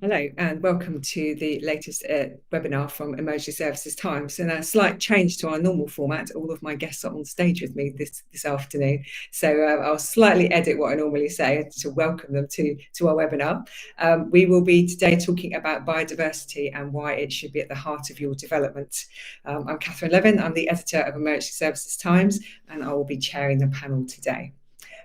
Hello and welcome to the latest webinar from Emergency Services Times. And a slight change to our normal format. All of my guests are on stage with me this afternoon. So I'll slightly edit what I normally say to welcome them to our webinar. We will be today talking about biodiversity and why it should be at the heart of your development. I'm Catherine Levin, I'm the editor of Emergency Services Times, and I will be chairing the panel today.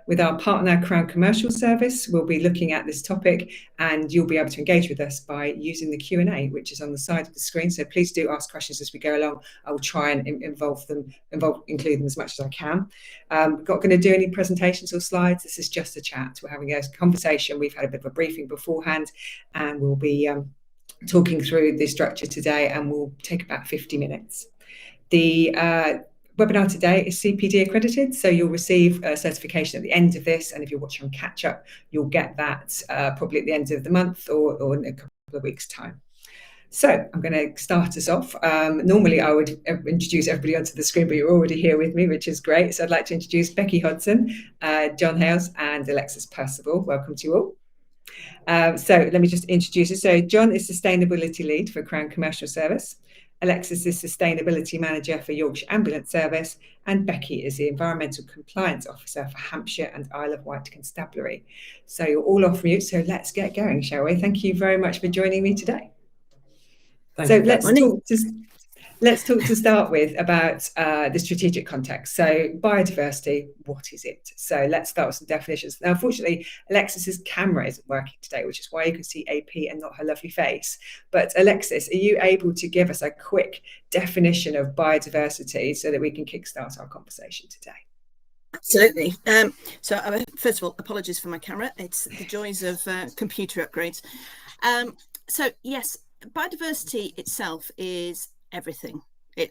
With our partner Crown Commercial Service, we'll be looking at this topic, and you'll be able to engage with us by using the Q&A, which is on the side of the screen. So please do ask questions as we go along. I will try and include them as much as I can. Not going to do any presentations or slides. This is just a chat. We're having a conversation. We've had a bit of a briefing beforehand, and we'll be talking through the structure today, and we'll take about 50 minutes. The webinar today is CPD accredited, so you'll receive a certification at the end of this, and if you're watching on catch up, you'll get that probably at the end of the month or in a couple of weeks' time. So I'm going to start us off. Normally I would introduce everybody onto the screen, but you're already here with me, which is great. So I'd like to introduce Becky Hodson, John Hales and Alexis Percival. Welcome to you all. So let me just introduce you. So John is Sustainability Lead for Crown Commercial Service. Alexis is Sustainability Manager for Yorkshire Ambulance Service, and Becky is the Environmental Compliance Officer for Hampshire and Isle of Wight Constabulary. So you're all off mute, so let's get going, shall we? Thank you very much for joining me today. Let's talk to start with about the strategic context. So biodiversity, what is it? So let's start with some definitions. Now, unfortunately, Alexis's camera isn't working today, which is why you can see AP and not her lovely face. But Alexis, are you able to give us a quick definition of biodiversity so that we can kickstart our conversation today? Absolutely. First of all, apologies for my camera. It's the joys of computer upgrades. So yes, biodiversity itself is everything,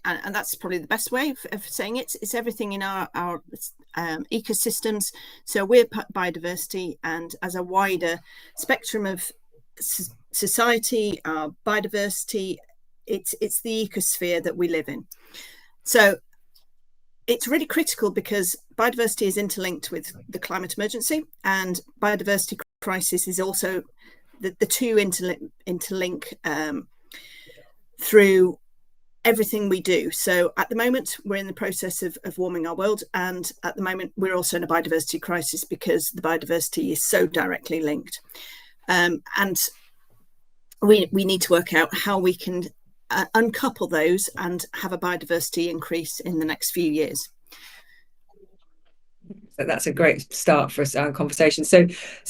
and that's probably the best way of saying it. It's everything in our ecosystems. So we're biodiversity, and as a wider spectrum of society, our biodiversity, it's the ecosphere that we live in. So it's really critical because biodiversity is interlinked with the climate emergency, and biodiversity crisis is also the two interlink through everything we do. So at the moment, we're in the process of warming our world. And at the moment, we're also in a biodiversity crisis because the biodiversity is so directly linked. And we need to work out how we can uncouple those and have a biodiversity increase in the next few years. So that's a great start for our conversation. So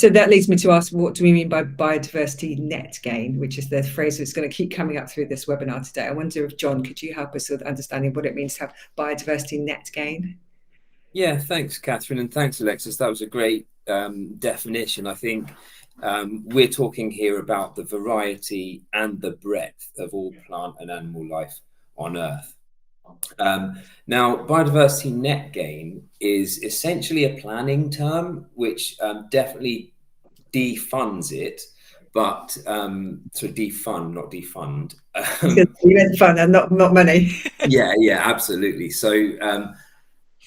that leads me to ask, what do we mean by biodiversity net gain, which is the phrase that's going to keep coming up through this webinar today. I wonder if, John, could you help us with understanding what it means to have biodiversity net gain? Yeah, thanks, Catherine, and thanks, Alexis. That was a great definition. I think we're talking here about the variety and the breadth of all plant and animal life on Earth. Now, biodiversity net gain is essentially a planning term, which definitely defunds it, but defund, not defund. You meant fun and not money. yeah, absolutely. So,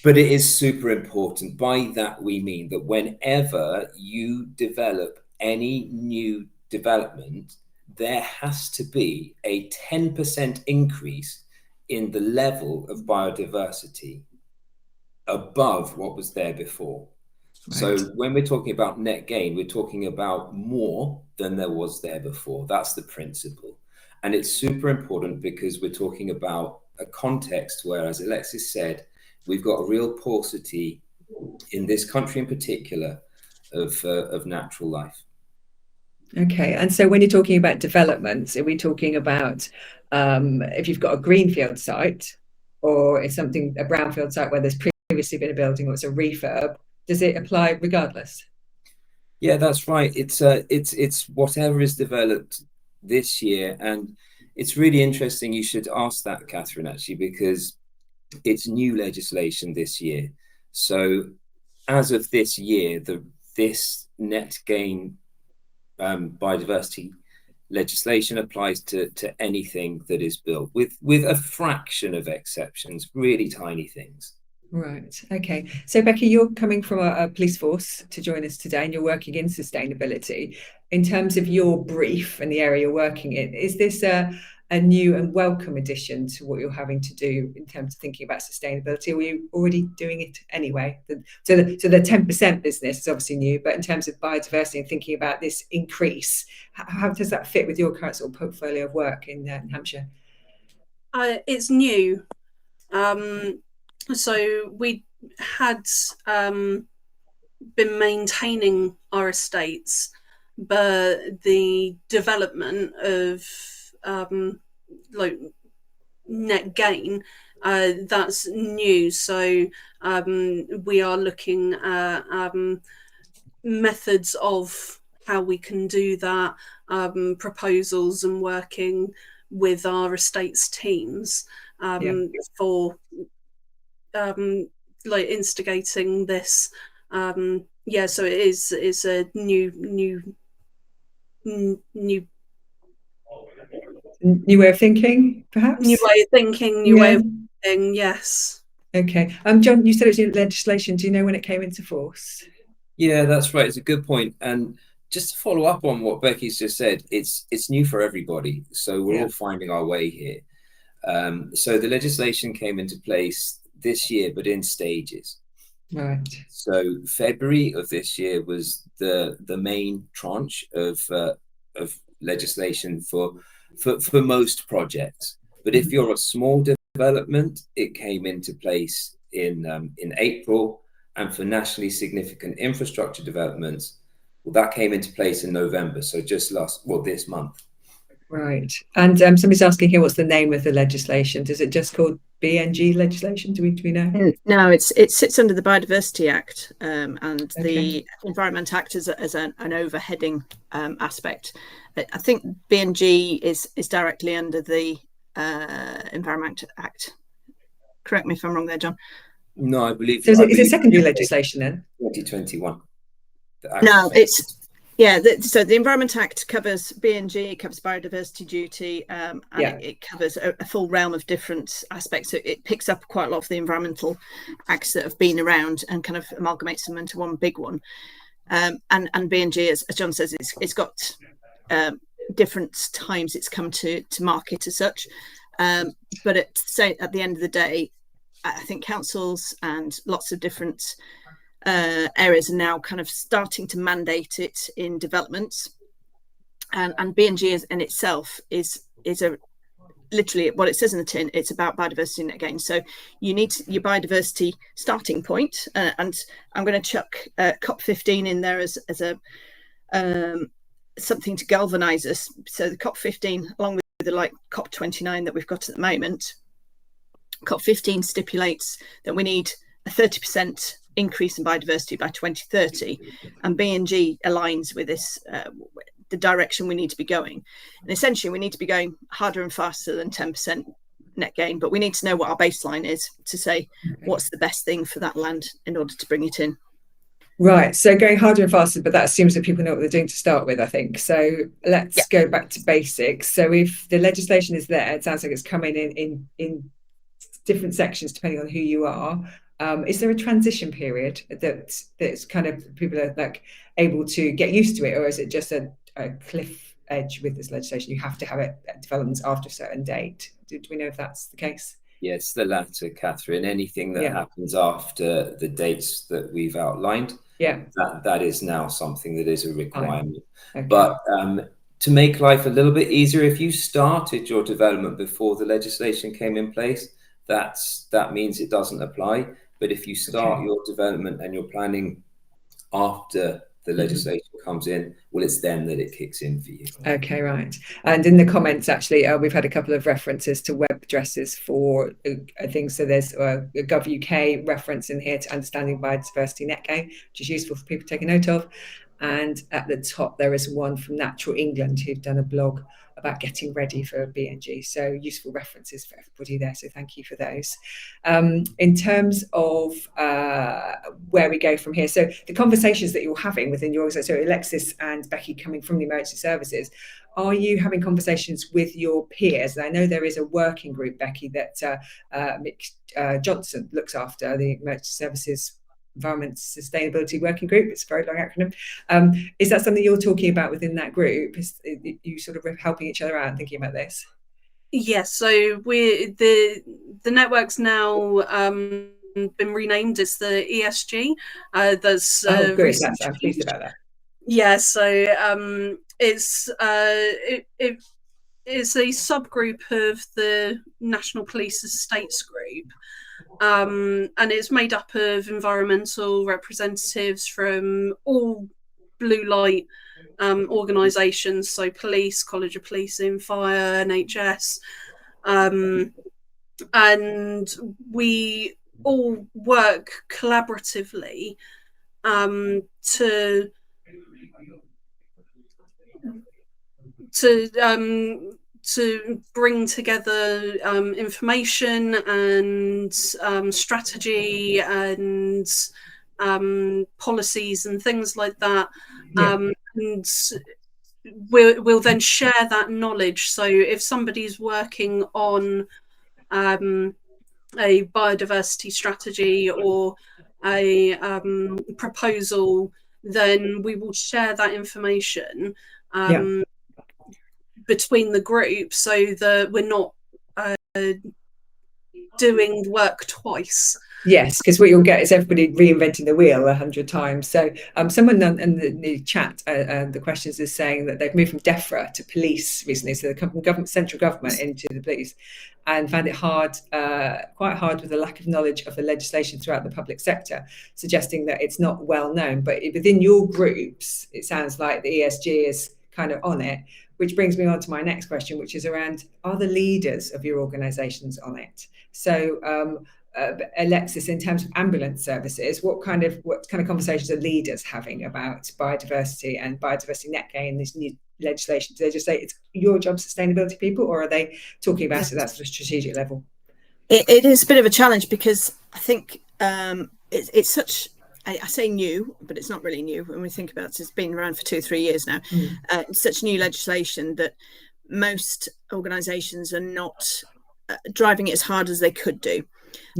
but it is super important. By that, we mean that whenever you develop any new development, there has to be a 10% increase in the level of biodiversity above what was there before. Right. So when we're talking about net gain, we're talking about more than there was there before. That's the principle. And it's super important because we're talking about a context where, as Alexis said, we've got a real paucity in this country in particular of natural life. Okay, and so when you're talking about developments, are we talking about if you've got a greenfield site, or it's something, a brownfield site where there's previously been a building, or it's a refurb? Does it apply regardless? Yeah, that's right. It's whatever is developed this year, and it's really interesting. You should ask that, Catherine, actually, because it's new legislation this year. So as of this year, this net gain biodiversity legislation applies to anything that is built, with a fraction of exceptions, really tiny things. Right. Okay. So Becky, you're coming from a police force to join us today, and you're working in sustainability. in terms of your brief and the area you're working in, is this a new and welcome addition to what you're having to do in terms of thinking about sustainability? Or were you already doing it anyway? So the 10% business is obviously new, but in terms of biodiversity and thinking about this increase, how does that fit with your current sort of portfolio of work in Hampshire? It's new. So we had been maintaining our estates, but the development of like net gain, that's new. So we are looking at methods of how we can do that, proposals, and working with our estates teams for like instigating this. So it's a new way of thinking, perhaps? New way of thinking, way of thinking, yes. Okay. John, you said it was legislation. Do you know when it came into force? Yeah, that's right. It's a good point. And just to follow up on what Becky's just said, it's new for everybody. So we're all finding our way here. So the legislation came into place this year, but in stages. Right. So February of this year was the main tranche of legislation for most projects. But if you're a small development, it came into place in April, and for nationally significant infrastructure developments, well, that came into place in November. So just this month. Right. And somebody's asking here, what's the name of the legislation? Is it just called BNG legislation? Do we know? No, it sits under the Biodiversity Act, and the Environment Act as an overheading aspect. I think BNG is directly under the Environment Act. Correct me if I'm wrong there, John. No, I believe. So is it secondary legislation then? 2021. No, so the Environment Act covers BNG, it covers biodiversity duty, and it covers a full realm of different aspects. So it picks up quite a lot of the environmental acts that have been around and kind of amalgamates them into one big one. And BNG, as John says, it's got different times it's come to market as such. But at the end of the day, I think councils and lots of different areas are now kind of starting to mandate it in developments, and BNG in itself is a literally what it says in the tin. It's about biodiversity net gain. So you need your biodiversity starting point, and I'm going to chuck COP15 in there as a something to galvanise us. So the COP15, along with the COP29 that we've got at the moment, COP15 stipulates that we need a 30% increase in biodiversity by 2030, and BNG aligns with this, the direction we need to be going. And essentially, we need to be going harder and faster than 10% net gain, but we need to know what our baseline is to say what's the best thing for that land in order to bring it in. Right, so going harder and faster, but that assumes that people know what they're doing to start with, I think. So let's go back to basics. So if the legislation is there, it sounds like it's coming in different sections depending on who you are. Is there a transition period that's kind of people are like able to get used to it, or is it just a cliff edge with this legislation? You have to have it developments after a certain date. Do we know if that's the case? Yes, the latter, Catherine. Anything that happens after the dates that we've outlined, that is now something that is a requirement. Okay. But to make life a little bit easier, if you started your development before the legislation came in place, that means it doesn't apply. But if you start your development and your planning after the legislation comes in, well, it's then that it kicks in for you. Okay, right. And in the comments, actually, we've had a couple of references to web addresses for things. So there's a Gov UK reference in here to understanding biodiversity net gain, which is useful for people to take a note of. And at the top, there is one from Natural England who've done a blog about getting ready for BNG. So useful references for everybody there. So thank you for those. In terms of where we go from here, so the conversations that you're having within your organization, so Alexis and Becky coming from the emergency services, are you having conversations with your peers? And I know there is a working group, Becky, that Mick Johnson looks after, the emergency services Environment Sustainability Working Group. It's a very long acronym. Is that something you're talking about within that group? Is you sort of helping each other out and thinking about this? Yes, so the network's now been renamed as the ESG. There's good. I'm pleased about that. Yeah, so it's a subgroup of the National Police Estates Group, and it's made up of environmental representatives from all blue light organisations, so police, College of Policing, fire, NHS, and we all work collaboratively to bring together information and strategy and policies and things like that. And we'll then share that knowledge. So if somebody's working on a biodiversity strategy or a proposal, then we will share that information between the group so that we're not doing work twice. Yes, because what you'll get is everybody reinventing the wheel 100 times. So someone in the chat, the questions is saying that they've moved from DEFRA to police recently, so the central government into the police, and found it hard, quite hard with the lack of knowledge of the legislation throughout the public sector, suggesting that it's not well known. But within your groups, it sounds like the ESG is kind of on it, which brings me on to my next question, which is around, are the leaders of your organisations on it? So Alexis, in terms of ambulance services, what kind of conversations are leaders having about biodiversity and biodiversity net gain, this new legislation? Do they just say it's your job, sustainability people, or are they talking about it at a strategic level? It is a bit of a challenge because I think it's such, I say new, but it's not really new when we think about it. It's been around for 2 or 3 years now. It's such new legislation that most organisations are not driving it as hard as they could do.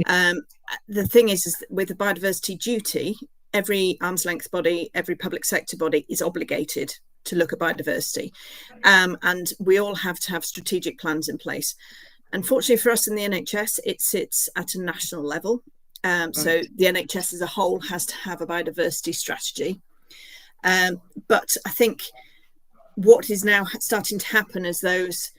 The thing is with the biodiversity duty, every arm's length body, every public sector body is obligated to look at biodiversity, and we all have to have strategic plans in place. Unfortunately for us in the NHS, it sits at a national level, so the NHS as a whole has to have a biodiversity strategy, but I think what is now starting to happen is those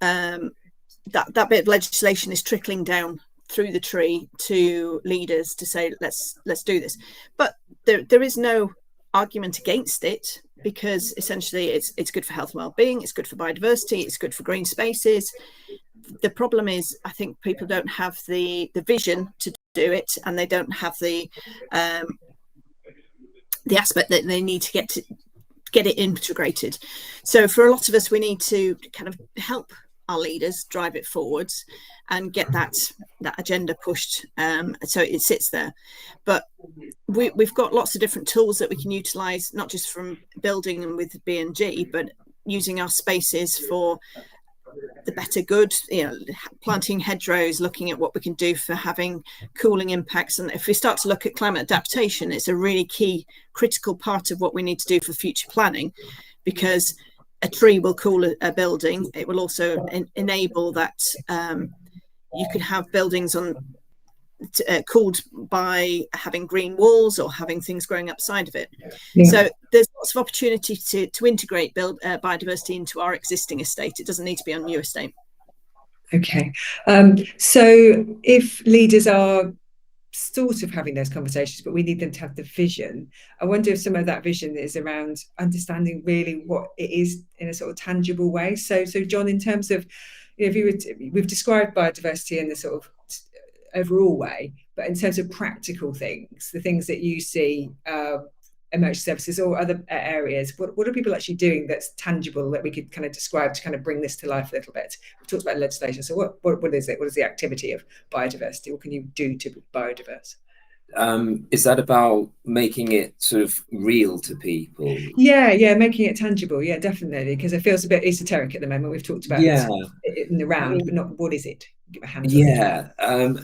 that bit of legislation is trickling down through the tree to leaders to say let's do this, but there is no argument against it, because essentially it's good for health and well-being, it's good for biodiversity, it's good for green spaces. The problem is I think people don't have the vision to do it, and they don't have the aspect that they need to get it integrated. So for a lot of us, we need to kind of help our leaders drive it forwards and get that agenda pushed, so it sits there. But we've got lots of different tools that we can utilize, not just from building and with B&G, but using our spaces for the better good, planting hedgerows, looking at what we can do for having cooling impacts. And if we start to look at climate adaptation, it's a really key critical part of what we need to do for future planning, because a tree will cool a building. It will also enable that you could have buildings cooled by having green walls or having things growing upside of it. So there's lots of opportunity to integrate biodiversity into our existing estate. It doesn't need to be on new estate. Okay, so if leaders are sort of having those conversations, but we need them to have the vision, I wonder if some of that vision is around understanding really what it is in a sort of tangible way. So John, in terms of, we've described biodiversity in the sort of overall way, but in terms of practical things, the things that you see, emergency services or other areas, what are people actually doing that's tangible that we could kind of describe to kind of bring this to life a little bit? We've talked about legislation, so what is it? What is the activity of biodiversity? What can you do to be biodiverse? Is that about making it sort of real to people? Yeah, making it tangible. Yeah, definitely, because it feels a bit esoteric at the moment. We've talked about it in the round, but not what is it? Give a hand. Yeah.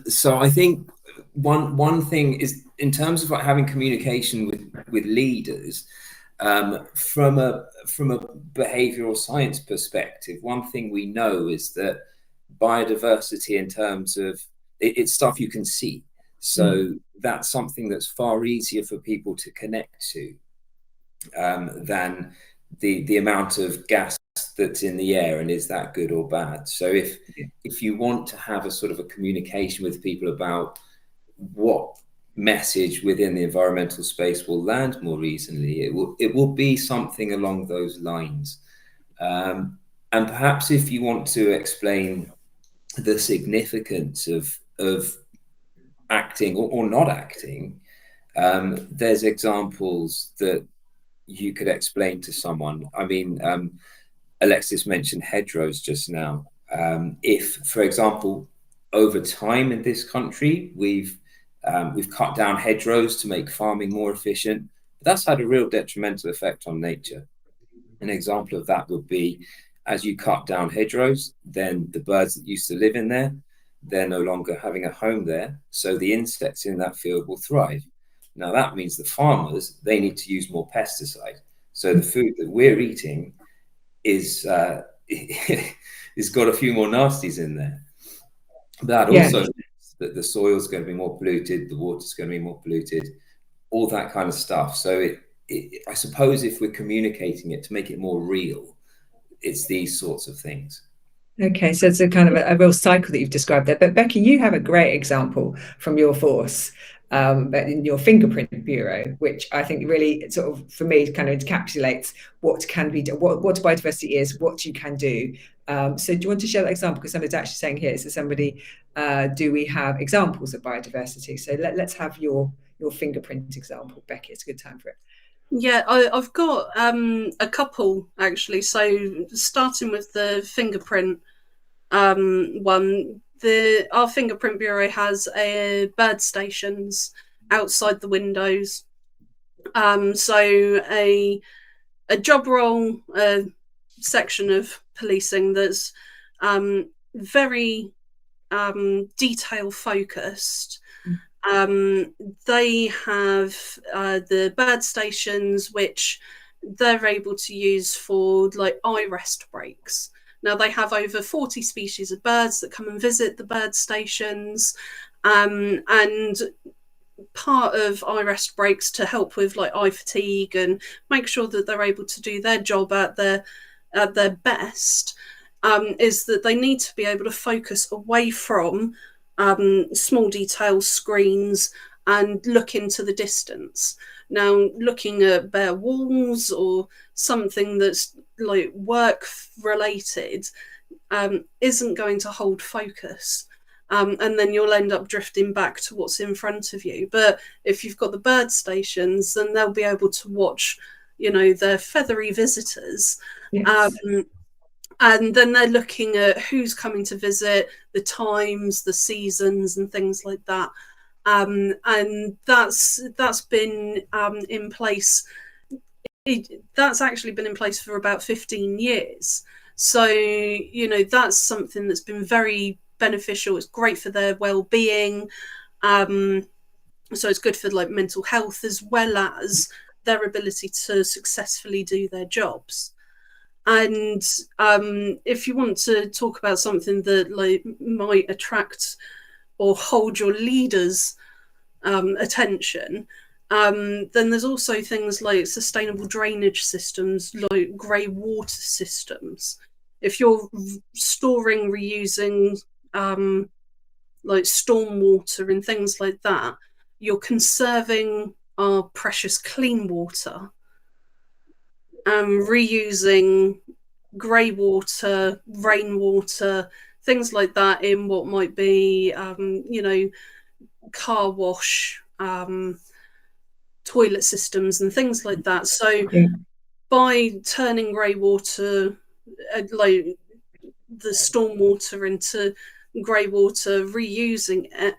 So I think one thing is, in terms of having communication with leaders, from a behavioral science perspective, one thing we know is that biodiversity, in terms of it's stuff you can see. So that's something that's far easier for people to connect to than the amount of gas that's in the air, and is that good or bad. So if you want to have a sort of a communication with people about what message within the environmental space will land more easily, it will be something along those lines. And perhaps if you want to explain the significance of acting or not acting, there's examples that you could explain to someone. I mean, Alexis mentioned hedgerows just now. If, for example, over time in this country, we've cut down hedgerows to make farming more efficient, that's had a real detrimental effect on nature. An example of that would be, as you cut down hedgerows, then the birds that used to live in there, they're no longer having a home there. So the insects in that field will thrive. Now that means the farmers, they need to use more pesticide. So the food that we're eating is it's got a few more nasties in there. That also means that the soil's going to be more polluted, the water's going to be more polluted, all that kind of stuff. So I suppose if we're communicating it to make it more real, it's these sorts of things. Okay, so it's a kind of a real cycle that you've described there. But Becky, you have a great example from your force, in your fingerprint bureau, which I think really sort of, for me, kind of encapsulates what can be done, what biodiversity is, what you can do. So do you want to share that example? Because somebody's actually saying here, so somebody, do we have examples of biodiversity? So let's have your fingerprint example, Becky. It's a good time for it. Yeah, I've got a couple actually. So starting with the fingerprint one, our fingerprint bureau has bird stations outside the windows. So a job role section of policing that's very detail focused. They have the bird stations, which they're able to use for like eye rest breaks. Now they have over 40 species of birds that come and visit the bird stations, and part of eye rest breaks to help with like eye fatigue and make sure that they're able to do their job at their best, is that they need to be able to focus away from small detail screens and look into the distance. Now, looking at bare walls or something that's like work related isn't going to hold focus. And then you'll end up drifting back to what's in front of you. But if you've got the bird stations, then they'll be able to watch, their feathery visitors. Yes. And then they're looking at who's coming to visit, the times, the seasons, and things like that. And that's been in place. That's actually been in place for about 15 years. So, that's something that's been very beneficial. It's great for their well-being. So it's good for like mental health, as well as their ability to successfully do their jobs. And if you want to talk about something that like might attract or hold your leaders' attention, then there's also things like sustainable drainage systems, like grey water systems. If you're storing, reusing like stormwater and things like that, you're conserving our precious clean water. Reusing grey water, rainwater, things like that in what might be, car wash, toilet systems and things like that. So by turning grey water, like the stormwater into grey water, reusing it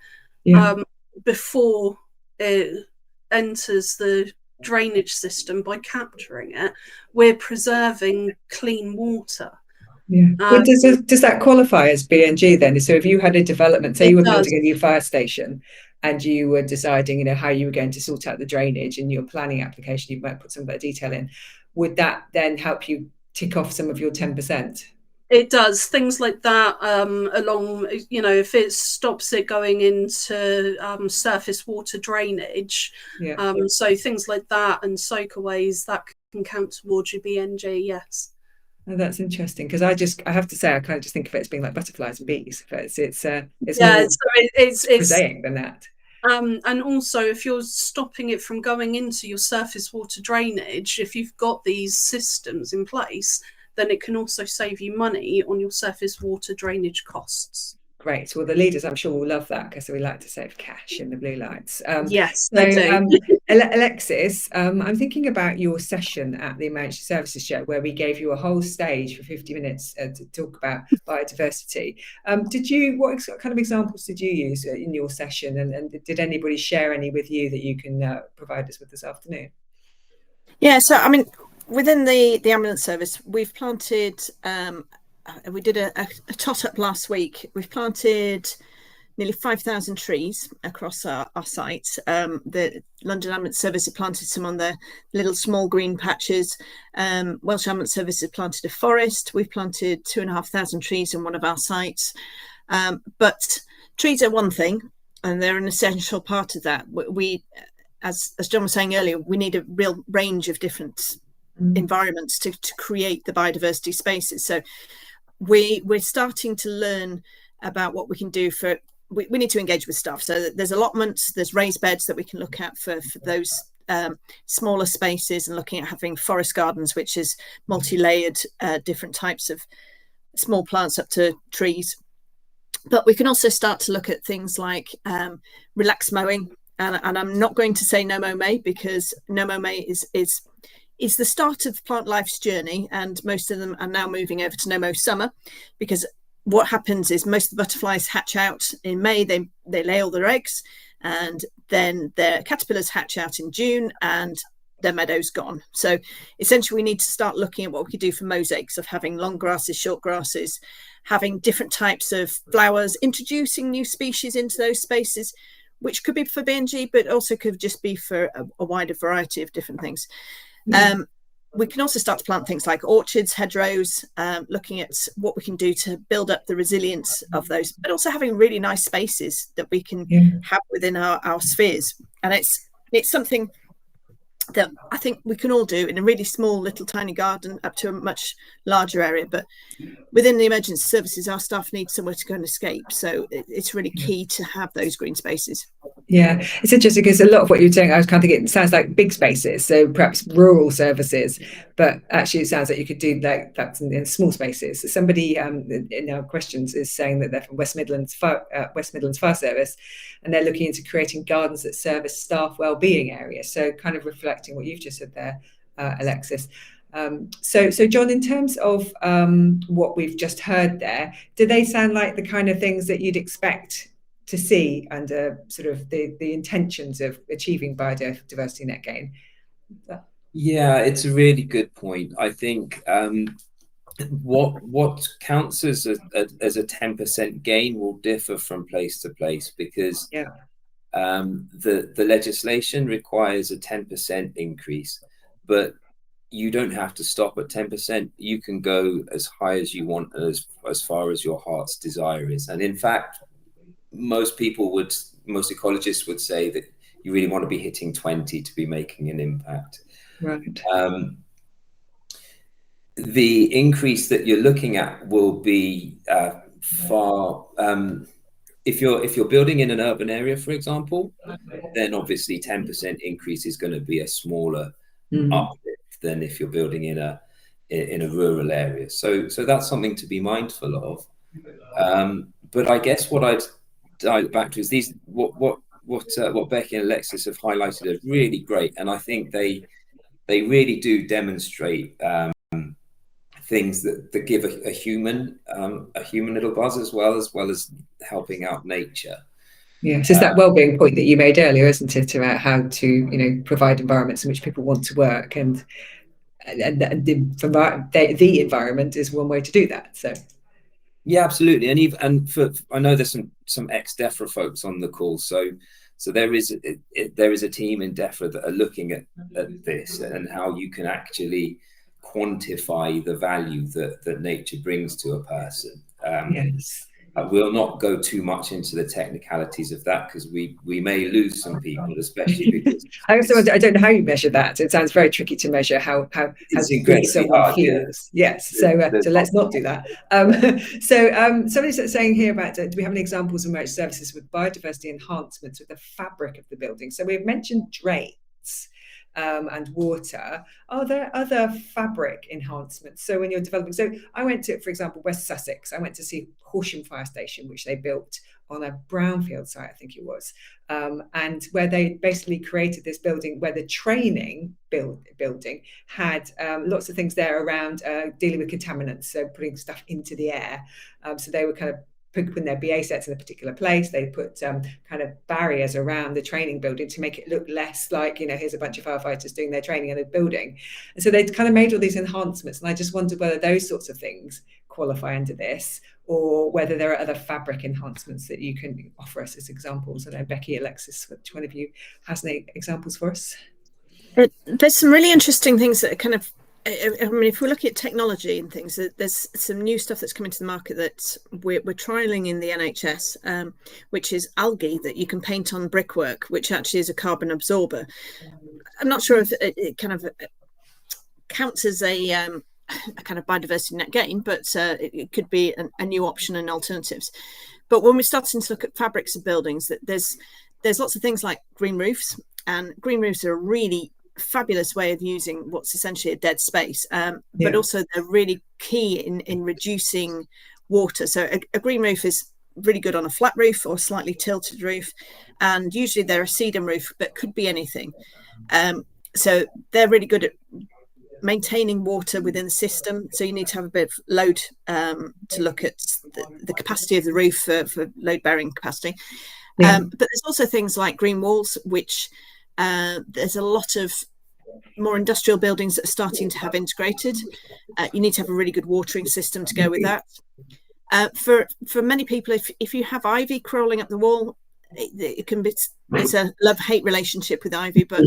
before it enters the drainage system, by capturing it, we're preserving clean water. But does that qualify as BNG then? So if you had a development, say you were building a new fire station, and you were deciding, how you were going to sort out the drainage in your planning application, you might put some of that detail in. Would that then help you tick off some of your 10%? It does, things like that, along, if it stops it going into surface water drainage. Yeah. So things like that and soakaways, that can count towards your BNG, yes. Oh, that's interesting, because I have to say, I kind of just think of it as being like butterflies and bees. But it's yeah, more so it's prosaic than that. And also, if you're stopping it from going into your surface water drainage, if you've got these systems in place, then it can also save you money on your surface water drainage costs. Great. Well, the leaders, I'm sure, will love that, because we like to save cash in the blue lights. Yes, they do. Alexis, I'm thinking about your session at the Emergency Services Show, where we gave you a whole stage for 50 minutes to talk about biodiversity. What kind of examples did you use in your session, and did anybody share any with you that you can provide us with this afternoon? Yeah, so I mean, within the ambulance service, we've planted. We did a tot up last week. We've planted nearly 5,000 trees across our sites. The London Ambulance Service have planted some on the little small green patches. Welsh Ambulance Service has planted a forest. We've planted 2,500 trees in one of our sites. But trees are one thing, and they're an essential part of that. We, as John was saying earlier, we need a real range of different environments to create the biodiversity spaces. So we're starting to learn about what we can do for. We need to engage with staff. So there's allotments, there's raised beds that we can look at for those smaller spaces, and looking at having forest gardens, which is multi-layered, different types of small plants up to trees. But we can also start to look at things like relaxed mowing. And I'm not going to say no mow May, because no mow May is the start of plant life's journey, and most of them are now moving over to no mow summer, because what happens is most of the butterflies hatch out in May. They lay all their eggs, and then their caterpillars hatch out in June, and their meadow's gone. So essentially we need to start looking at what we could do for mosaics of having long grasses, short grasses, having different types of flowers, introducing new species into those spaces, which could be for BNG, but also could just be for a wider variety of different things. We can also start to plant things like orchards, hedgerows, looking at what we can do to build up the resilience of those, but also having really nice spaces that we can have within our spheres. And it's something that I think we can all do in a really small, little, tiny garden up to a much larger area. But within the emergency services, our staff need somewhere to go and escape. So it's really key to have those green spaces. Yeah, it's interesting, because a lot of what you're saying, I was kind of thinking, it sounds like big spaces, so perhaps rural services, but actually it sounds like you could do like that in small spaces. So somebody in our questions is saying that they're from West Midlands Fire Service, and they're looking into creating gardens that service staff wellbeing areas. So kind of reflecting what you've just said there, Alexis. So John, in terms of what we've just heard there, do they sound like the kind of things that you'd expect to see under sort of the intentions of achieving biodiversity net gain? Yeah, it's a really good point. I think what counts as a 10% gain will differ from place to place, because the legislation requires a 10% increase, but you don't have to stop at 10%. You can go as high as you want, as far as your heart's desire is. And in fact, most ecologists would say that you really want to be hitting 20 to be making an impact. Right. The increase that you're looking at will be far. If you're building in an urban area, for example, then obviously 10% increase is going to be a smaller uplift than if you're building in a rural area. So that's something to be mindful of. But I guess what I'd dial back to is what Becky and Alexis have highlighted are really great, and I think they really do demonstrate things that give a human little buzz, as well as helping out nature. Yes, it's that wellbeing point that you made earlier, isn't it, about how to provide environments in which people want to work, and the environment is one way to do that. So Yeah, absolutely. And even I know there's some ex-DEFRA folks on the call, so there is a team in DEFRA that are looking at this and how you can actually quantify the value that nature brings to a person. Yes. I will not go too much into the technicalities of that because we may lose some people, especially because I don't know how you measure that. It sounds very tricky to measure how it's good incredibly someone hard. feels. Yeah. Yes. So let's not do that. Somebody's saying here about do we have any examples of emergency services with biodiversity enhancements with the fabric of the building? So we've mentioned drains. And water. Are there other fabric enhancements? So when you're developing, so I went to, for example, West Sussex. I went to see Horsham Fire Station, which they built on a brownfield site, I think it was, and where they basically created this building where the training building had lots of things there around dealing with contaminants, so putting stuff into the air. So they were kind of putting their BA sets in a particular place. They put kind of barriers around the training building to make it look less like, here's a bunch of firefighters doing their training in a building. And so they kind of made all these enhancements. And I just wondered whether those sorts of things qualify under this, or whether there are other fabric enhancements that you can offer us as examples. I know, Becky, Alexis, which one of you has any examples for us? There's some really interesting things that are kind of, I mean, if we look at technology and things, there's some new stuff that's coming to the market that we're trialing in the NHS, which is algae that you can paint on brickwork, which actually is a carbon absorber. I'm not sure if it kind of counts as a kind of biodiversity net gain, but it could be a new option and alternatives. But when we're starting to look at fabrics of buildings, there's lots of things like green roofs, and green roofs are a really fabulous way of using what's essentially a dead space, but also they're really key in reducing water. So a green roof is really good on a flat roof or slightly tilted roof, and usually they're a sedum roof, but could be anything. So they're really good at maintaining water within the system. So you need to have a bit of load to look at the capacity of the roof for load bearing capacity. But there's also things like green walls, which there's a lot of more industrial buildings that are starting to have integrated. You need to have a really good watering system to go with that. For many people, if you have ivy crawling up the wall, it can be, it's a love-hate relationship with ivy, but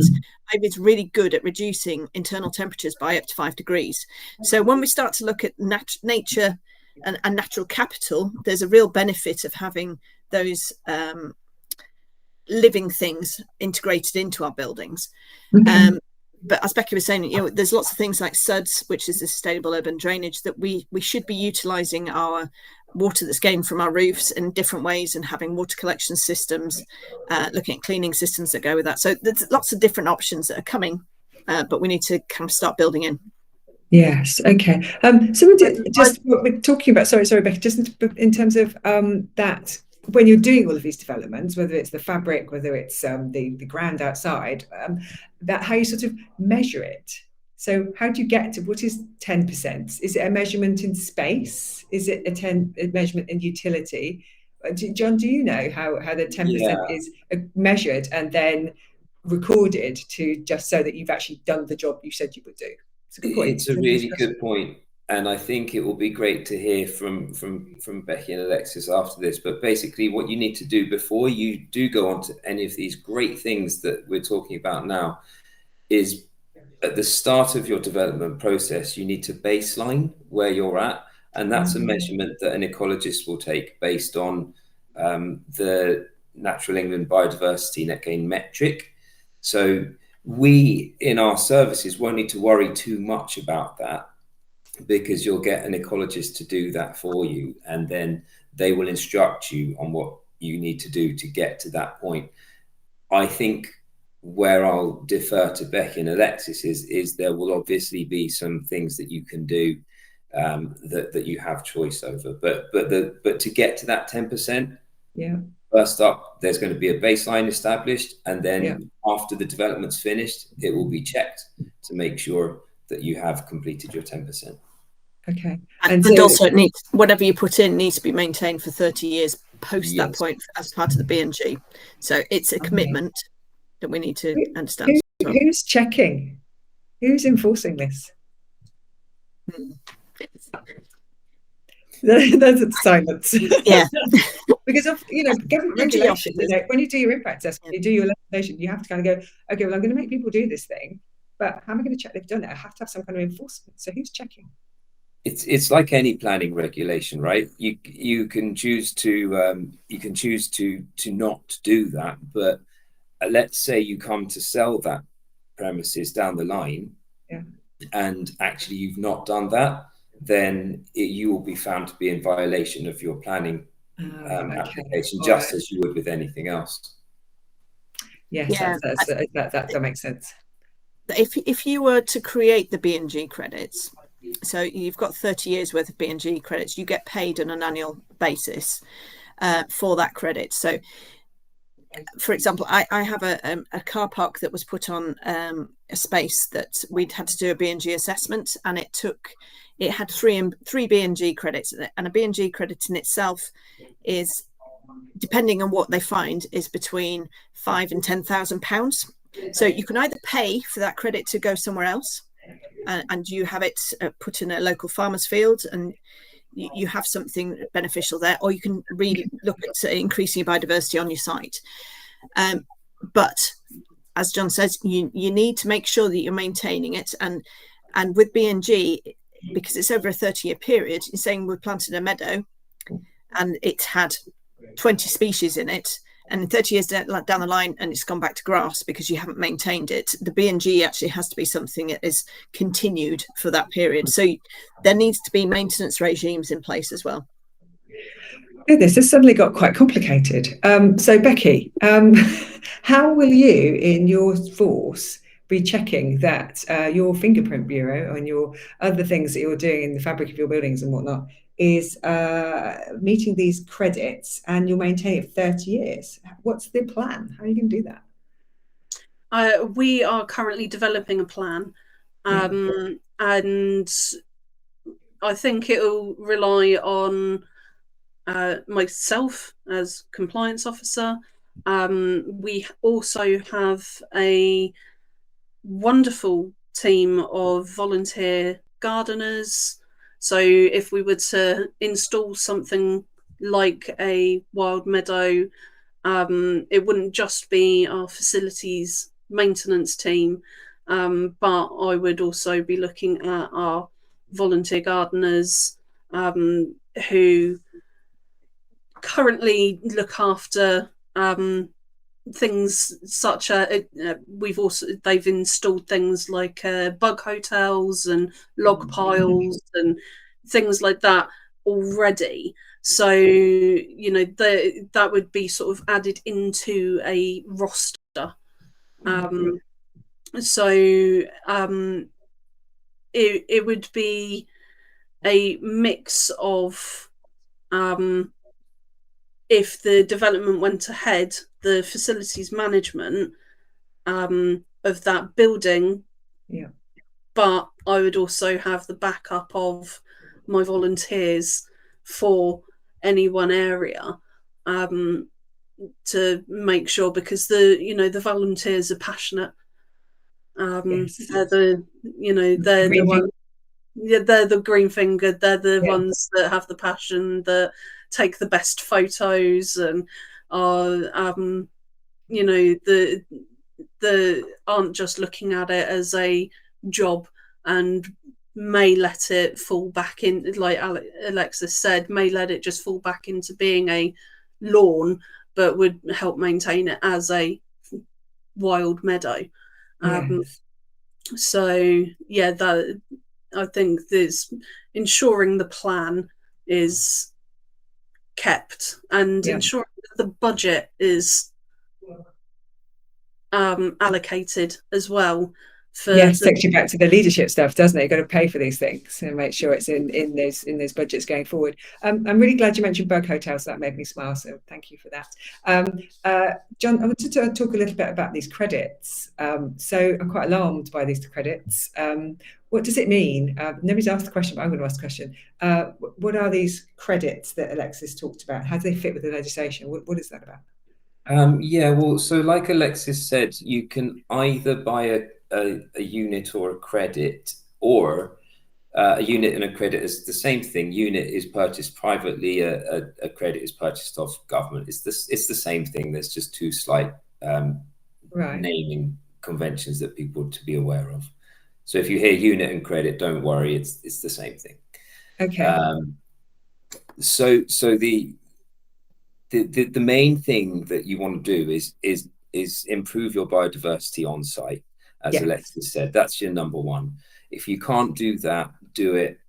ivy is really good at reducing internal temperatures by up to 5 degrees. So when we start to look at nature and natural capital, there's a real benefit of having those living things integrated into our buildings. But as Becky was saying, there's lots of things like SUDS, which is the sustainable urban drainage, that we should be utilising our water that's gained from our roofs in different ways, and having water collection systems, looking at cleaning systems that go with that. So there's lots of different options that are coming, but we need to kind of start building in. Yes. Okay. So we're talking about, sorry, Becky, just in terms of that, when you're doing all of these developments, whether it's the fabric, whether it's the ground outside, that how you sort of measure it. So how do you get to, what is 10%? Is it a measurement in space? Is it a measurement in utility? John, do you know how the 10% is measured and then recorded to just so that you've actually done the job you said you would do? It's a good point. It's a really good point. And I think it will be great to hear from Becky and Alexis after this. But basically what you need to do before you do go on to any of these great things that we're talking about now is, at the start of your development process, you need to baseline where you're at. And that's a measurement that an ecologist will take based on the Natural England Biodiversity Net Gain metric. So we, in our services, won't need to worry too much about that, because you'll get an ecologist to do that for you, and then they will instruct you on what you need to do to get to that point. I think where I'll defer to Becky and Alexis is there will obviously be some things that you can do that you have choice over, but to get to that 10%, first up, there's going to be a baseline established, and then after the development's finished, it will be checked to make sure that you have completed your 10%. Okay. And so, also it needs, whatever you put in needs to be maintained for 30 years post that point as part of the B&G. So it's a commitment that we need to understand. Who's checking? Who's enforcing this? There's a silence. Yeah. Because of government Energy regulation, when you do your impact assessment, you do your legislation, you have to kind of go, okay, well, I'm going to make people do this thing, but how am I going to check they've done it? I have to have some kind of enforcement. So who's checking? It's like any planning regulation, right? You can choose to not do that, but let's say you come to sell that premises down the line, and actually you've not done that, then you will be found to be in violation of your planning application, just as you would with anything else. Yes, that makes sense. If you were to create the B&G credits, so you've got 30 years worth of B&G credits, you get paid on an annual basis for that credit. So, for example, I have a car park that was put on a space that we'd had to do a B&G assessment, and it had three B&G credits, and a B&G credit in itself is, depending on what they find, is between £5,000 and £10,000. So you can either pay for that credit to go somewhere else, and you have it put in a local farmer's field, and you have something beneficial there, or you can really look at increasing biodiversity on your site. But as John says, you need to make sure that you're maintaining it. And with B&G, because it's over a 30-year period, you're saying we planted a meadow and it had 20 species in it, and in 30 years down the line, and it's gone back to grass because you haven't maintained it, the B&G actually has to be something that is continued for that period. So there needs to be maintenance regimes in place as well. This has suddenly got quite complicated. So Becky, how will you in your force be checking that your fingerprint bureau and your other things that you're doing in the fabric of your buildings and whatnot is meeting these credits, and you'll maintain it for 30 years? What's the plan? How are you going to do that? We are currently developing a plan, and I think it'll rely on myself as compliance officer. We also have a wonderful team of volunteer gardeners. So if we were to install something like a wild meadow, it wouldn't just be our facilities maintenance team, but I would also be looking at our volunteer gardeners who currently look after things such as they've installed things like bug hotels and log piles and things like that already. So that would be sort of added into a roster. It would be a mix of if the development went ahead, the facilities management of that building. Yeah. But I would also have the backup of my volunteers for any one area to make sure, because the volunteers are passionate. Yes. They're the ones. Yeah, they're the green fingered. They're the ones that have the passion, that take the best photos, and are the aren't just looking at it as a job, and may let it fall back in, like Alexis said, may let it just fall back into being a lawn, but would help maintain it as a wild meadow. So yeah, that I think this ensuring the plan is kept, and ensuring that the budget is allocated as well. Takes you back to the leadership stuff, doesn't it? You've got to pay for these things and make sure it's in those budgets going forward. I'm really glad you mentioned bug hotels. That made me smile, so thank you for that. John, I wanted to talk a little bit about these credits. So I'm quite alarmed by these credits. What does it mean? Nobody's asked the question, but I'm going to ask the question. What are these credits that Alexis talked about? How do they fit with the legislation? What is that about? Well, so like Alexis said, you can either buy a unit or a credit, or A unit and a credit is the same thing. Unit is purchased privately. A credit is purchased off government. It's the same thing. There's just two slight naming conventions that people to be aware of. So if you hear unit and credit, don't worry. It's the same thing. Okay. So the main thing that you want to do is improve your biodiversity on site, as Alexis said. That's your number one. If you can't do that, do it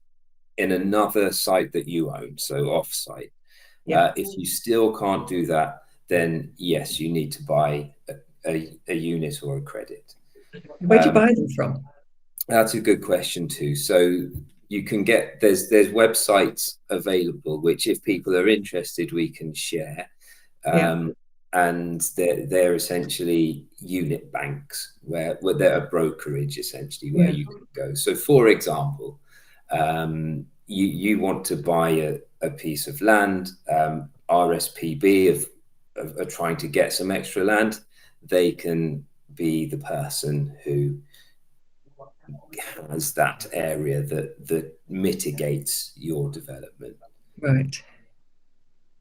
in another site that you own, so off site. If you still can't do that, then yes, you need to buy a unit or a credit. Where do you buy them from? That's a good question too. So you can get, there's websites available, which if people are interested, we can share. And they're essentially unit banks where they're a brokerage essentially where you can go. So for example, you want to buy a piece of land, RSPB are trying to get some extra land. They can be the person who has that area that mitigates your development. Right.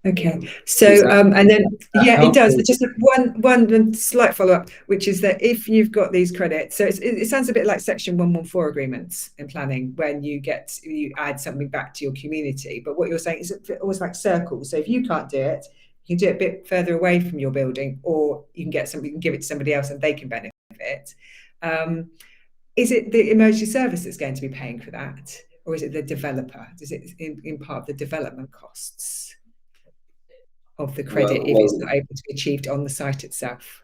Okay. So and then it does. Just one slight follow-up, which is that if you've got these credits, so it sounds a bit like Section 114 agreements in planning when you add something back to your community. But what you're saying is almost like circles. So if you can't do it, you can do it a bit further away from your building, or you can get somebody, you can give it to somebody else and they can benefit. Is it the emergency service that's going to be paying for that, or is it the developer? Is it in part of the development costs of the credit if it's not able to be achieved on the site itself?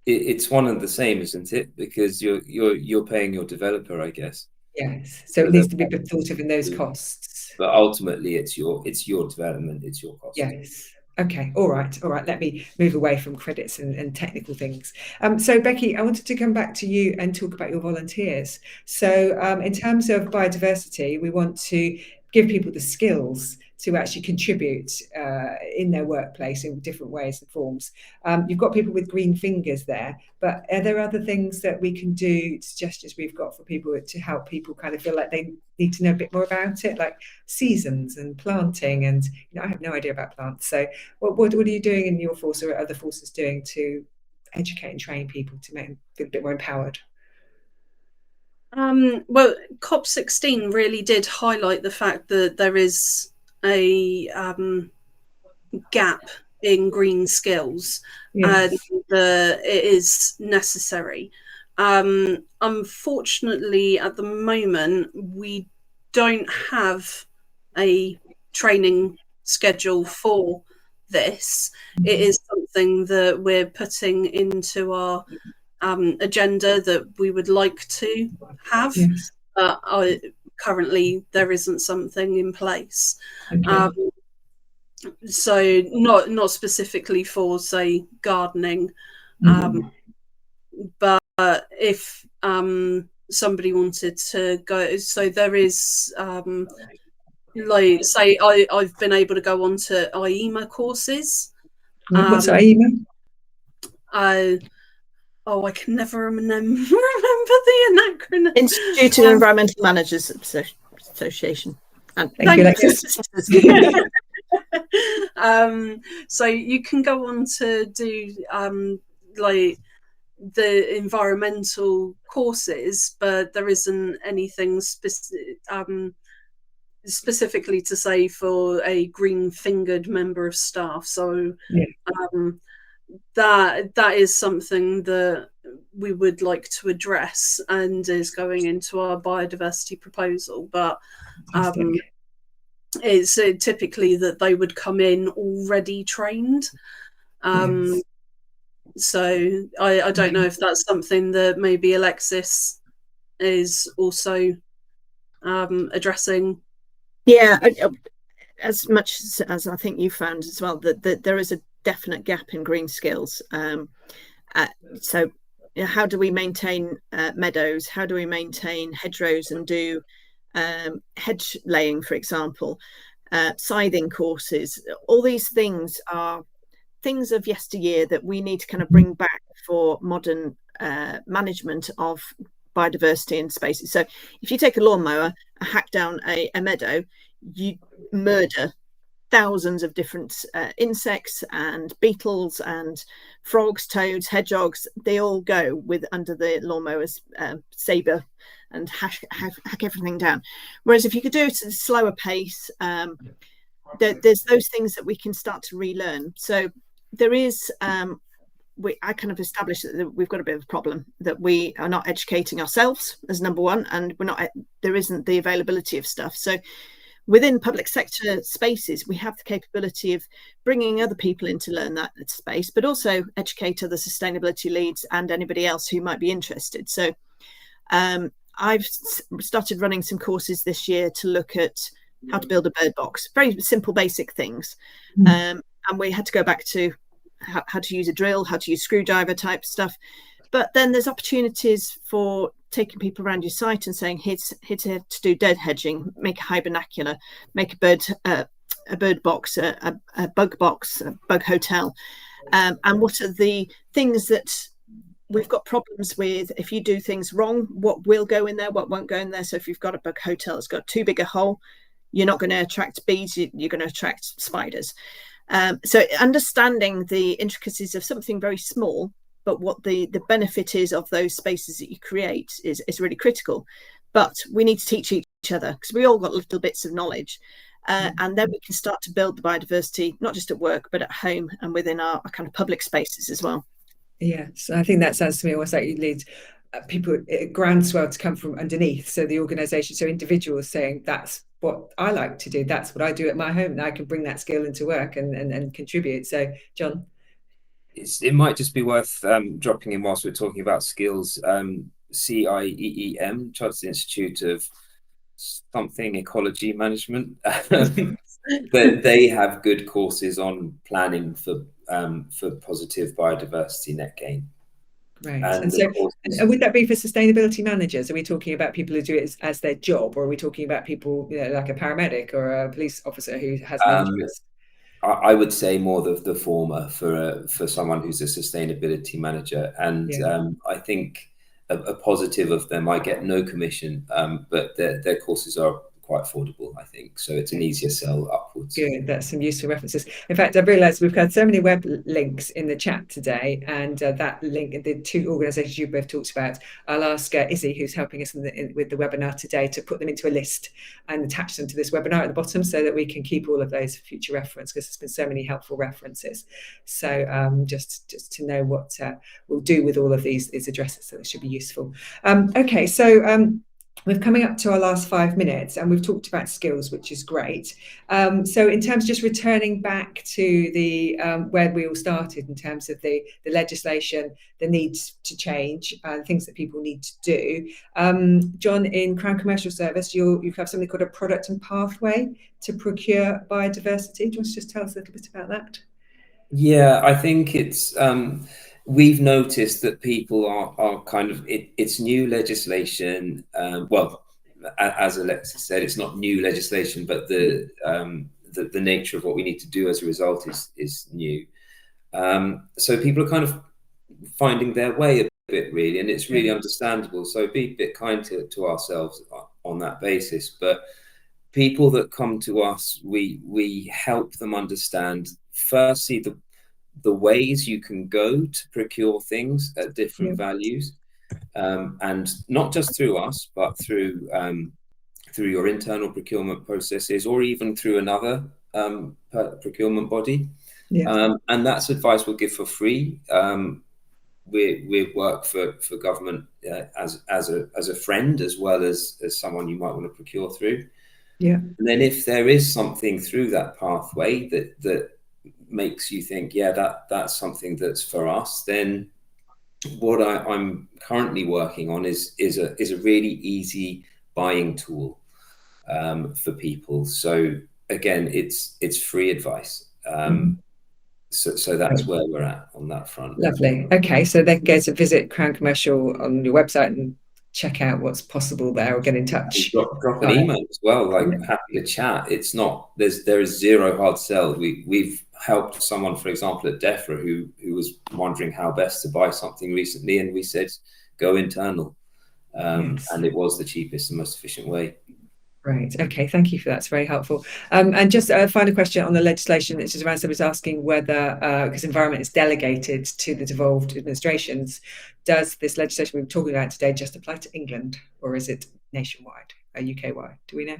It's one and the same, isn't it? Because you're paying your developer, I guess. Yes. So it needs to be thought of in those costs. But ultimately, it's your development, it's your cost. Yes. Okay. All right. Let me move away from credits and technical things. So Becky, I wanted to come back to you and talk about your volunteers. So in terms of biodiversity, we want to give people the skills to actually contribute in their workplace in different ways and forms. You've got people with green fingers there, but are there other things that we can do, suggestions we've got for people to help people kind of feel like they need to know a bit more about it, like seasons and planting? And I have no idea about plants. So what are you doing in your force, or other forces doing to educate and train people to make them feel a bit more empowered? Well, COP16 really did highlight the fact that there is a gap in green skills, and it is necessary. Unfortunately, at the moment, we don't have a training schedule for this. It is something that we're putting into our agenda that we would like to have. Currently there isn't something in place. So not specifically for, say, gardening, but if somebody wanted to go, so there is like, say, I've been able to go on to IEMA courses. What's IEMA? I can never remember the acronym. Institute of Environmental Managers Association. Thank you, Alexis. So you can go on to do like the environmental courses, but there isn't anything specifically to say for a green-fingered member of staff. So that is something that we would like to address and is going into our biodiversity proposal. But it's typically that they would come in already trained. So I don't know if that's something that maybe Alexis is also addressing. Yeah, as much as I think you found as well, that there is a definite gap in green skills. So how do we maintain meadows? How do we maintain hedgerows and do hedge laying, for example, scything courses? All these things are things of yesteryear that we need to kind of bring back for modern management of biodiversity in spaces. So if you take a lawnmower and hack down a meadow, you murder thousands of different insects and beetles and frogs, toads, hedgehogs. They all go with under the lawnmower's saber and hack everything down. Whereas if you could do it at a slower pace, there's those things that we can start to relearn. So there is I kind of established that we've got a bit of a problem, that we are not educating ourselves as number one, and there isn't the availability of stuff. So within public sector spaces, we have the capability of bringing other people in to learn that space, but also educate other sustainability leads and anybody else who might be interested. So I've started running some courses this year to look at how to build a bird box, very simple, basic things. And we had to go back to how to use a drill, how to use screwdriver type stuff. But then there's opportunities for taking people around your site and saying, here's to do dead hedging, make a hibernacular, make a bird box, a bug box, a bug hotel. And what are the things that we've got problems with? If you do things wrong, what will go in there, what won't go in there? So if you've got a bug hotel, it's got too big a hole, you're not going to attract bees, you're going to attract spiders. So understanding the intricacies of something very small, but what the benefit is of those spaces that you create is really critical. But we need to teach each other, because we all got little bits of knowledge. And then we can start to build the biodiversity, not just at work, but at home and within our kind of public spaces as well. Yes, I think that sounds to me almost like you need people, groundswell to come from underneath. So the organisation, so individuals saying, that's what I like to do, that's what I do at my home, and I can bring that skill into work and contribute. So, John? It might just be worth dropping in whilst we're talking about skills. CIEEM, Chartered Institute of something Ecology Management, they have good courses on planning for positive biodiversity net gain. Right. And so, would that be for sustainability managers? Are we talking about people who do it as their job, or are we talking about people, like a paramedic or a police officer who has an interest? I would say more the former for someone who's a sustainability manager. And I think a positive of them, I get no commission, but their courses are quite affordable, I think. So it's an easier sell upwards. Good, that's some useful references. In fact, I've realised we've got so many web links in the chat today, and that link, the two organisations you both talked about, I'll ask Izzy, who's helping us with the webinar today, to put them into a list and attach them to this webinar at the bottom, so that we can keep all of those for future reference, because there's been so many helpful references. So just to know what we'll do with all of these addresses, so it should be useful. Okay, so we're coming up to our last 5 minutes, and we've talked about skills, which is great. So in terms of just returning back to the where we all started, in terms of the legislation, the needs to change, things that people need to do. John, in Crown Commercial Service, you have something called a product and pathway to procure biodiversity. Do you want to just tell us a little bit about that? Yeah, I think it's we've noticed that people are kind of, it's new legislation. Well, as Alexis said, it's not new legislation, but the nature of what we need to do as a result is new. So people are kind of finding their way a bit, really, and it's really understandable. So be a bit kind to ourselves on that basis. But people that come to us, we help them understand, firstly, the ways you can go to procure things at different values, and not just through us, but through your internal procurement processes, or even through another procurement body. And that's advice we'll give for free. We work for government as a friend, as well as someone you might want to procure through. And then if there is something through that pathway that makes you think, that's something that's for us, then what I'm currently working on is a really easy buying tool for people. So again, it's free advice. So that's where we're at on that front. Lovely. Okay, so they can go to visit Crown Commercial on your website and check out what's possible there, or get in touch. Drop an email as well. Happy to chat. It's not, there is zero hard sell. We've helped someone, for example, at DEFRA, who was wondering how best to buy something recently, and we said, go internal. Yes. And it was the cheapest and most efficient way. Right. Okay. Thank you for that. It's very helpful. And just a final question on the legislation. It's just around somebody's asking whether, because environment is delegated to the devolved administrations, does this legislation we're talking about today just apply to England, or is it nationwide, UK-wide? Do we know?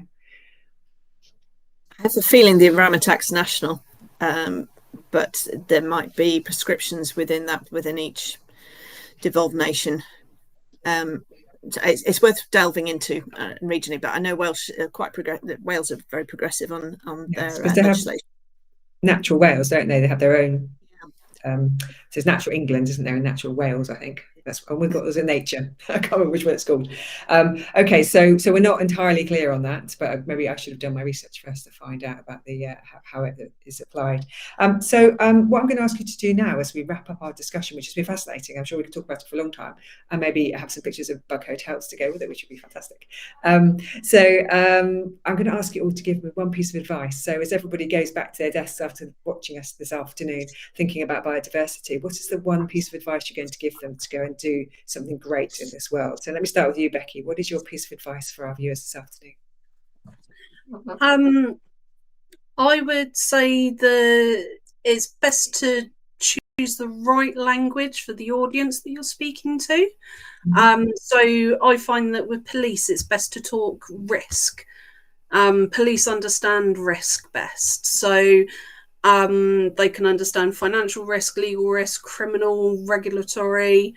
I have a feeling the Environment Act's national, but there might be prescriptions within each devolved nation. It's worth delving into regionally, but I know Wales Wales are very progressive on Yes, their because they have legislation. natural Wales, don't they? They have their own. So it's natural England, isn't there? And natural Wales, I think. That's what we've got as a nature. I can't remember which one it's called. Okay, so we're not entirely clear on that, but maybe I should have done my research first to find out about the how it is applied. So what I'm going to ask you to do now as we wrap up our discussion, which has been fascinating, I'm sure we could talk about it for a long time, and maybe have some pictures of bug hotels to go with it, which would be fantastic. I'm going to ask you all to give me one piece of advice. So as everybody goes back to their desks after watching us this afternoon, thinking about biodiversity, what is the one piece of advice you're going to give them to go and do something great in this world? So let me start with you, Becky. What is your piece of advice for our viewers this afternoon? I would say that it's best to choose the right language for the audience that you're speaking to. So I find that with police, it's best to talk risk. Police understand risk best. So they can understand financial risk, legal risk, criminal, regulatory.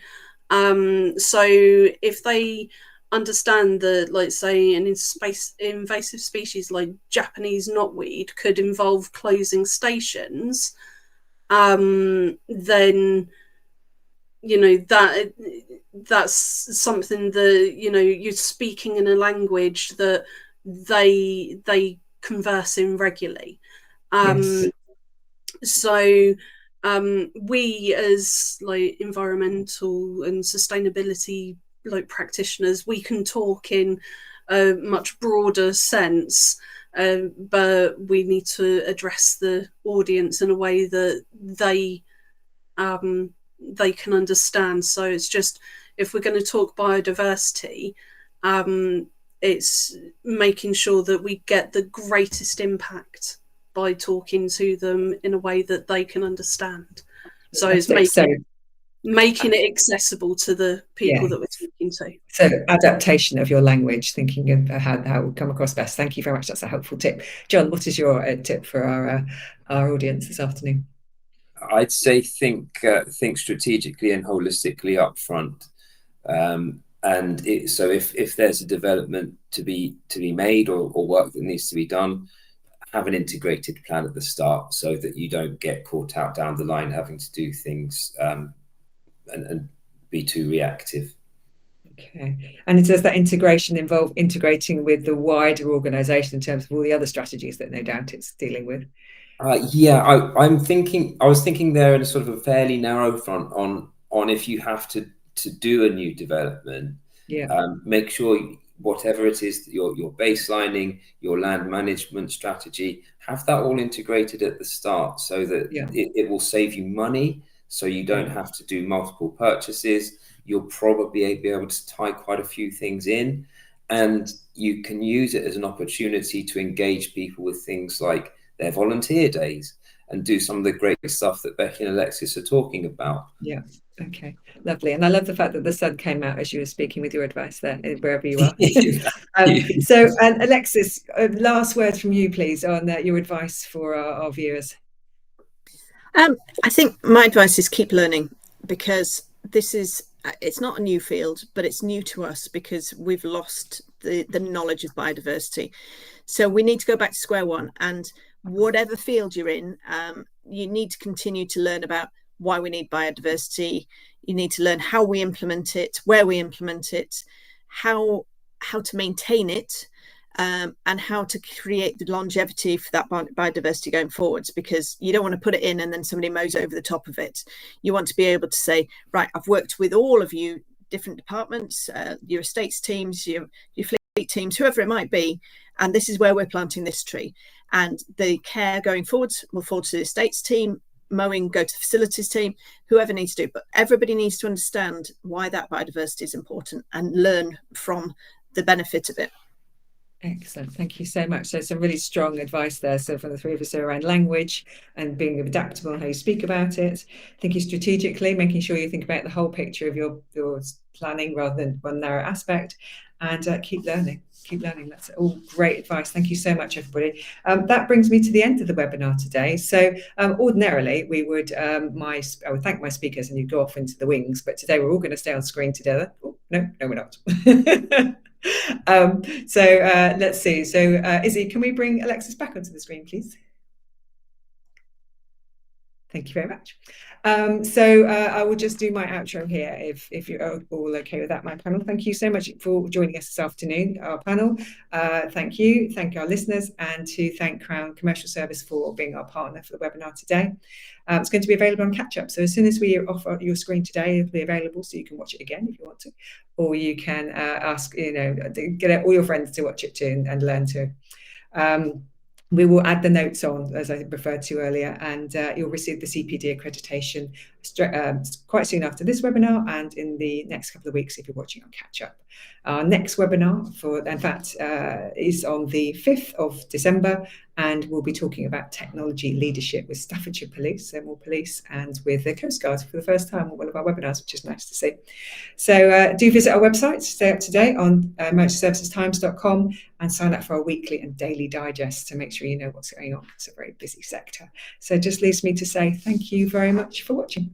So if they understand that, like, say, an invasive species like Japanese knotweed could involve closing stations, then that's something that you're speaking in a language that they converse in regularly. Yes. So we as like environmental and sustainability like practitioners, we can talk in a much broader sense, but we need to address the audience in a way that they can understand. So it's just, if we're going to talk biodiversity, it's making sure that we get the greatest impact by talking to them in a way that they can understand. So it's making it accessible to the people that we're talking to. So adaptation of your language, thinking of how it would come across best. Thank you very much. That's a helpful tip. John, what is your tip for our audience this afternoon? I'd say think strategically and holistically up front. So if there's a development to be made or work that needs to be done, have an integrated plan at the start so that you don't get caught out down the line having to do things and be too reactive. Okay. And does that integration involve integrating with the wider organisation in terms of all the other strategies that no doubt it's dealing with? I was thinking there in a sort of a fairly narrow front on if you have to do a new development, make sure whatever it is, your baselining, your land management strategy, have that all integrated at the start so that it will save you money, so you don't have to do multiple purchases. You'll probably be able to tie quite a few things in, and you can use it as an opportunity to engage people with things like their volunteer days and do some of the great stuff that Becky and Alexis are talking about. Yeah. Okay, lovely. And I love the fact that the sun came out as you were speaking with your advice there, wherever you are. So, Alexis, last word from you, please, on your advice for our viewers. I think my advice is keep learning, because it's not a new field, but it's new to us because we've lost the knowledge of biodiversity. So we need to go back to square one, and whatever field you're in, you need to continue to learn about why we need biodiversity. You need to learn how we implement it, where we implement it, how to maintain it, and how to create the longevity for that biodiversity going forwards, because you don't want to put it in and then somebody mows over the top of it. You want to be able to say, right, I've worked with all of you, different departments, your estates teams, your fleet teams, whoever it might be, and this is where we're planting this tree. And the care going forwards will fall to the estates team, mowing, go to the facilities team, whoever needs to, but everybody needs to understand why that biodiversity is important and learn from the benefit of it. Excellent. Thank you so much. So some really strong advice there. So from the three of us around language and being adaptable and how you speak about it, thinking strategically, making sure you think about the whole picture of your planning rather than one narrow aspect, and keep learning. Keep learning. That's all great advice. Thank you so much, everybody. That brings me to the end of the webinar today. So ordinarily we would, I would thank my speakers and you'd go off into the wings, but today we're all going to stay on screen together. Oh, no, we're not. Let's see. So Izzy, can we bring Alexis back onto the screen, please? Thank you very much. I will just do my outro here if you're all okay with that, my panel. Thank you so much for joining us this afternoon, our panel. Thank you. Thank our listeners, and to thank Crown Commercial Service for being our partner for the webinar today. It's going to be available on catch up. So as soon as we offer your screen today, it'll be available so you can watch it again if you want to, or you can ask, get all your friends to watch it too and learn too. We will add the notes on, as I referred to earlier, and you'll receive the CPD accreditation quite soon after this webinar and in the next couple of weeks if you're watching on catch up. Our next webinar, is on the 5th of December, and we'll be talking about technology leadership with Staffordshire Police, Seymour Police, and with the Coast Guard for the first time on one of our webinars, which is nice to see. So do visit our website, stay up to date on emergencyservicestimes.com, and sign up for our weekly and daily digest to make sure you know what's going on. It's a very busy sector. So it just leaves me to say thank you very much for watching.